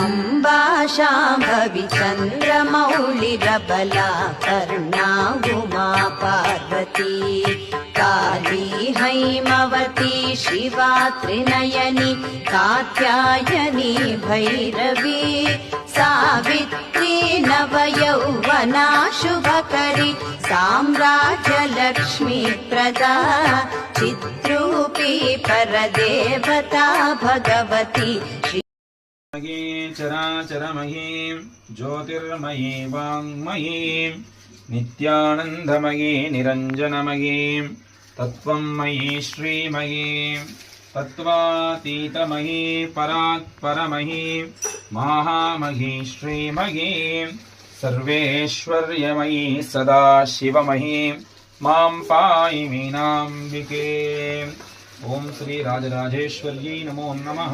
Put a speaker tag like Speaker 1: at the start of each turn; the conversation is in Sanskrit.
Speaker 1: अम्बा शाम्भवी चन्द्रमौळिरबला करुणा उमा पार्वती काली हैमवती शिवा त्रिनयनी कात्यायनी भैरवी सावित्री नवयौवना शुभकरी साम्राज्यलक्ष्मी प्रदा चिद्रूपी परदेवता भगवती
Speaker 2: चराचरमयीं ज्योतिर्मयीं वाङ्मयीं नित्यानन्दमयीं निरञ्जनमयीं तत्त्वमयीं श्रीमयीं तत्त्वातीतमयीं परात्परमयीं महामयीं श्रीमयीं सर्वेश्वर्यमयीं सदाशिवमयीं मां पाहि मीनाम्बिके। ओं श्री राजराजेश्वर्यै नमो नमः।